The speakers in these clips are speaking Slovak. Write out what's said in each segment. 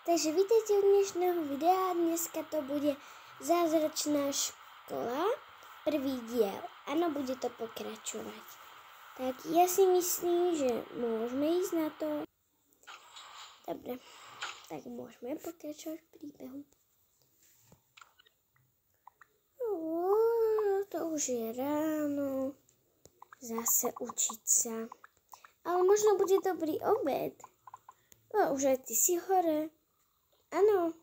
Takže vítejte u dnešného videa, dneska to bude Zázračná škola, prvý diel. Ano, bude to pokračovať. Tak ja si myslím, že môžeme ísť na to. Dobre, tak môžeme pokračovať v príbehu. To už je ráno, zase učiť sa. Ale možno bude dobrý obed. Už aj ty si hore. Áno.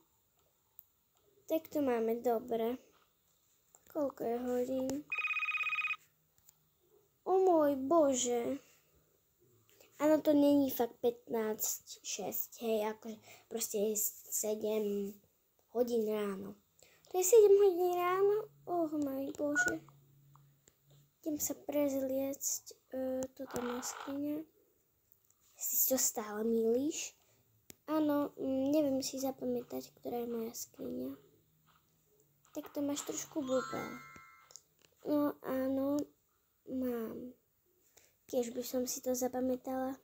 Tak to máme dobre. Koľko je hodín? O môj Bože. Áno, to není fakt 15:06, hej, akože proste je 7 hodín ráno. To je 7 hodín ráno? Oh môj Bože. Idem sa prezliecť. Toto má skriňa. Si to stále milíš? Áno, neviem si zapamätať, ktorá je moja skriňa. Tak to máš trošku blbé. No áno, mám. Keď by som si to zapamätala,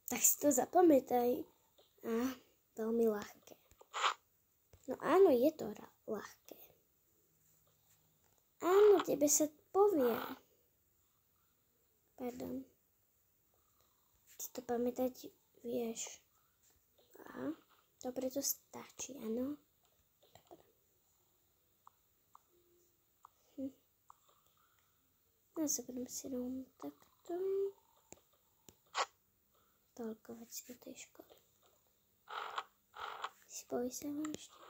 tak si to zapamätaj. Veľmi ľahké. No áno, je to ľahké. Áno, tebe sa povie. Pardon. Ty to pamätať vieš. Dobre, to stačí, áno? Dobre. No, zoberiem si rovno takto. Toľko vecí do tej školy. Si povysávam ešte.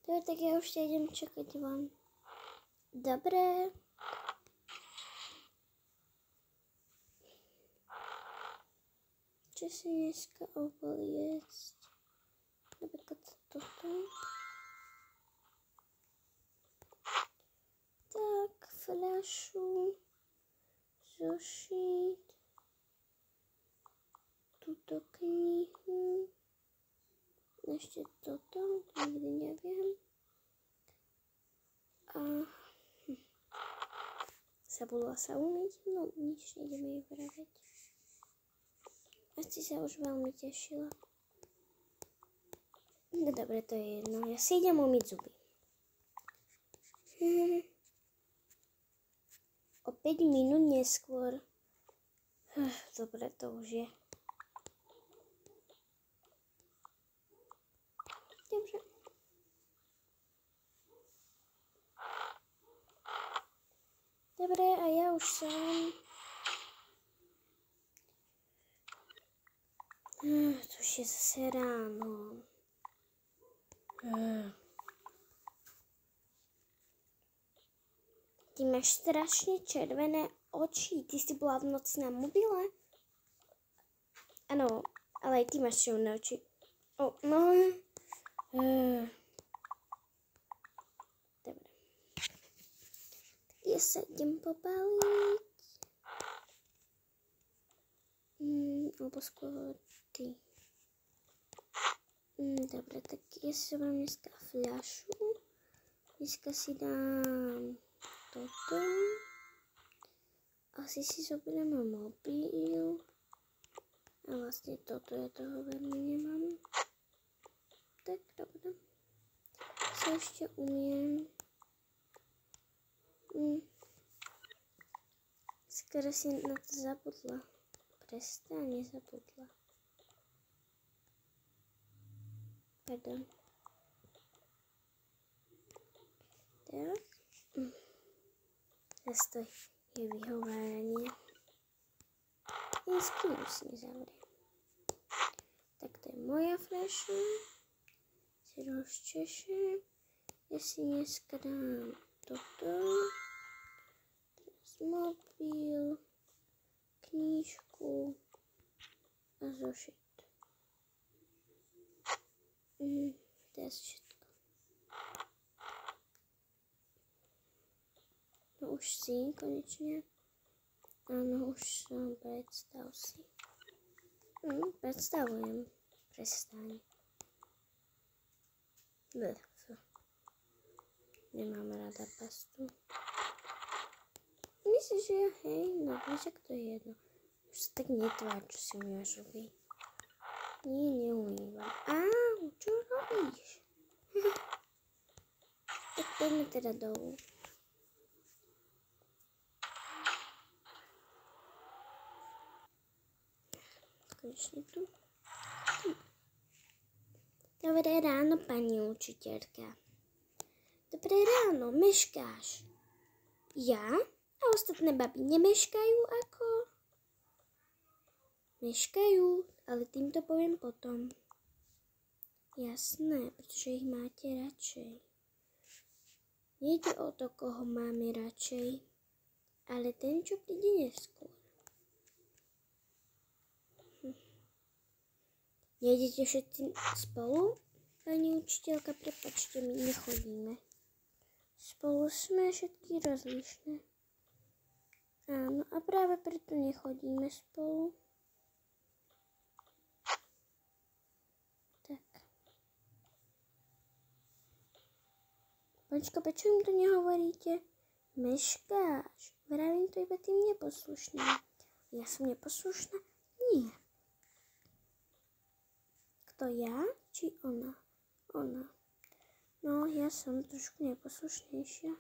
Dobre, tak ja už ťa idem čakať von. Dobre. Čo si dneska obliecť? Napríklad toto. Tak, fľašu, zošit, túto knihu, ešte toto, nikdy neviem. A zabudla sa umyť, no nič, nejdeme ju vraviť. Asi sa už veľmi tešila. No dobre, to je jedno. Ja si idem umyť zuby. O 5 minút neskôr. Dobre, to už je. Dobre. Dobre, a ja už som. To už je zase ráno. Ty máš strašne červené oči. Ty si bola v noci na mobile? Áno, ale aj ty máš červené oči. No. Dobre. Ja sa idem pobaliť. Alebo skôr ty. Dobre, tak ja si zoberiem dneska fľašu. Dneska si dám toto. Asi si zoberiem mobil. A vlastne toto ja toho veľmi nemám. Tak, dobre. Sa ešte umiem. Skoro si na to zabudla. Prestaň, nezabudla. Pardon. Tak. Zase to je vyhováranie. Skryňu si nezavriem. Tak to je moja fľaša. Si rozčešem. Ja si dneska dám toto. Teraz mobil. Knížku. A zošit. Teraz všetko. No už si, konečne. Áno, už som, predstav si. Predstavujem. Prestaň. Nemám rada pastu. Myslíš, že ja hej? No, však to je jedno. Už sa tak netvár, čo si umývaš ruky. Nie, neumývam. Áu, čo robíš? Tak poďme teda dolu. Konečne tu. Dobré ráno, pani učiteľka. Dobré ráno, meškáš. Ja? A ostatné baby nemeškajú ako? Meškajú, ale tým to poviem potom. Jasné, pretože ich máte radšej. Nejde o to, koho máme radšej, ale ten, čo príde neskôr. Nejdete všetci spolu? Pani učiteľka, prepáčte, my nechodíme. Spolu sme všetky rozlišné. Áno, a práve preto nechodíme spolu. Tak. Počka, prečo im to nehovoríte? Meškáš. Vravím to iba tým neposlušným. Ja som neposlušná? Nie. Kto ja? Či ona? Ona. No, ja som trošku neposlušnejšia.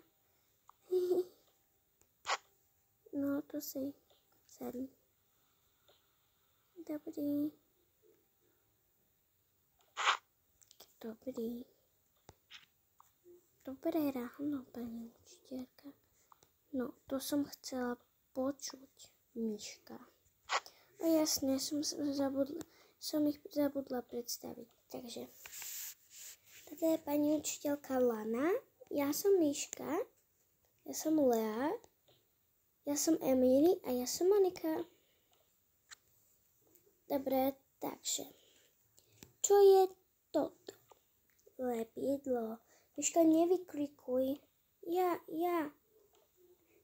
No, to si sadni. Dobrý. Dobrý. Dobré ráno, pani učiteľka. No, to som chcela počuť, Miška. A jasne, som ich zabudla predstaviť. Takže, toto je pani učiteľka Lana, ja som Miška, ja som Lea, ja som Emily a ja som Monika. Dobre, takže, čo je toto? Lepidlo. Miška, nevyklikuj. Ja.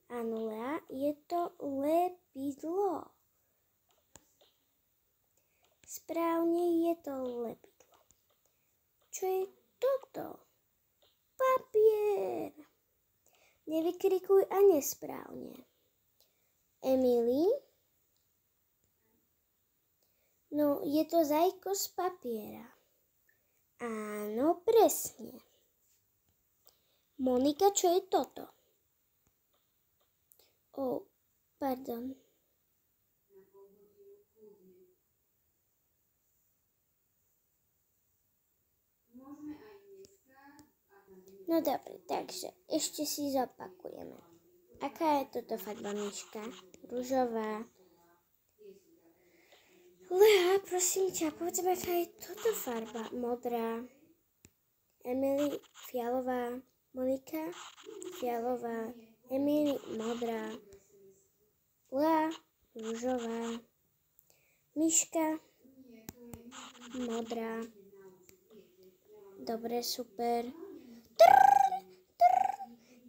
Áno, Lea, je to lepidlo. Správne, je to lepidlo. Čo je toto? Papier. Nevykrikuj a nesprávne. Emily? No, je to zajko z papiera. Áno, presne. Monika, čo je toto? Pardon. No dobre, takže ešte si zopakujeme. Aká je toto farba, Miška? Ružová. Lea, prosím ťa, povedz mi, aká je toto farba? Modrá. Emily, fialová. Monika, fialová. Emily, modrá. Lea, ružová. Miška, modrá. Dobre, super.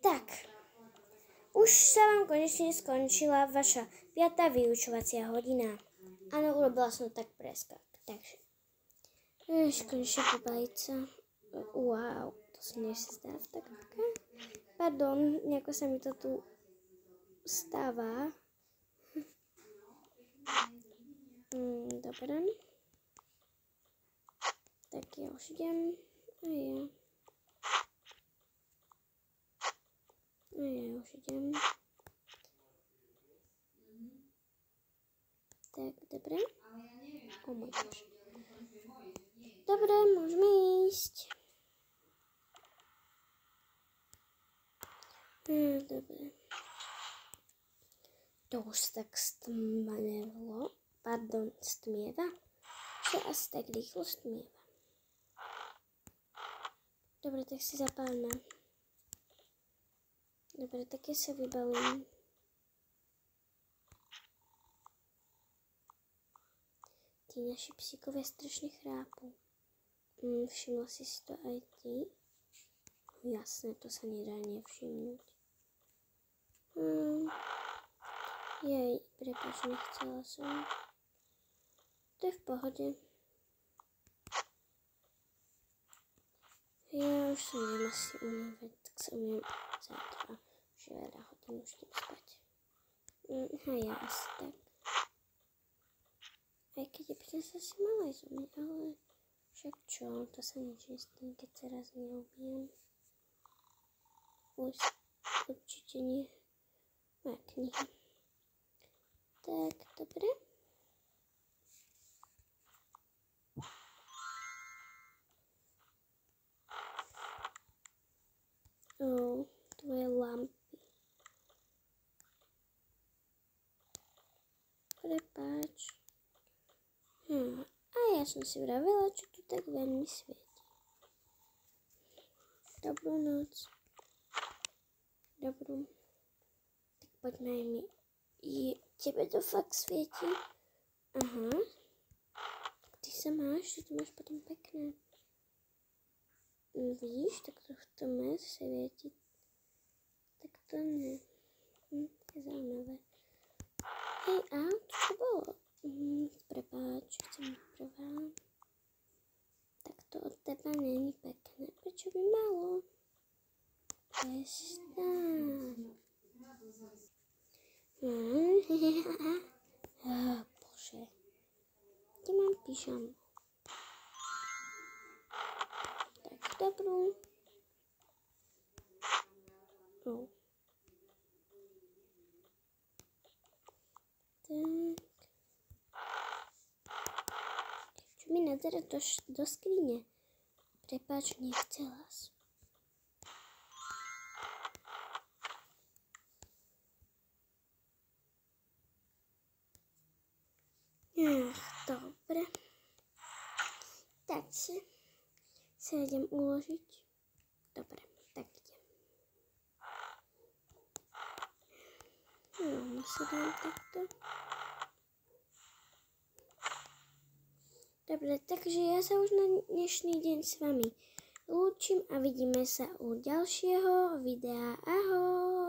Tak, už sa vám konečne skončila vaša 5. vyučovacia hodina. Áno, urobila som tak preskak. Takže, konečne pobaliť sa. Wow, to sa nezdá v takáka. Pardon, nejako sa mi to tu stáva. Dobre. Tak ja už idem. A ja už idem. Tak, dobre. Môj Bože. Dobre, môžeme ísť. Dobre. To už tak stmavelo. Pardon, stmieva? Čo asi tak rýchlo stmieva? Dobre, tak si zapálme. Dobre, tak ja sa vybalím. Tí naši psíkovia strašne chrápu. Všimla si to aj ty? Jasné, to sa nedá nevšimnúť. Jej, prepáč, nechcela som. To je v pohode. Ja už sa neviem asi umývať, tak sa umývam zajtra. Už je veľa hodín, už idem spať. Ja asi tak. Ešte sa si mala ísť, ale však čo, to sa nič nestane, keď sa raz neubijem. Určite nie. Moja kniha. Tak, dobre. Tvoje lampy. Prepáč. A ja som si vravela, čo tu tak veľmi svieti. Dobrú noc. Dobrú. Tak poďme aj my. Tebe to fakt svieti? Aha. Tak ty sa máš, že to máš potom pekné. Vidíš, tak to v tom má svietiť. Tak to ne. To je zaujímavé. Hej, a čo bolo? Prepáč, chcem prvá. Tak to od teba není pekné. Prečo by malo? Prestaň. Bože. Kde mám pyžamu? Tak, dobrú. Tak. Čo mi nazera do skrine? Prepáč, nechcela som. Dobre. Takže sa idem uložiť. Dobre, tak idem. No sa dám takto. Dobre, takže ja sa už na dnešný deň s vami lúčim a vidíme sa u ďalšieho videa. Ahoj!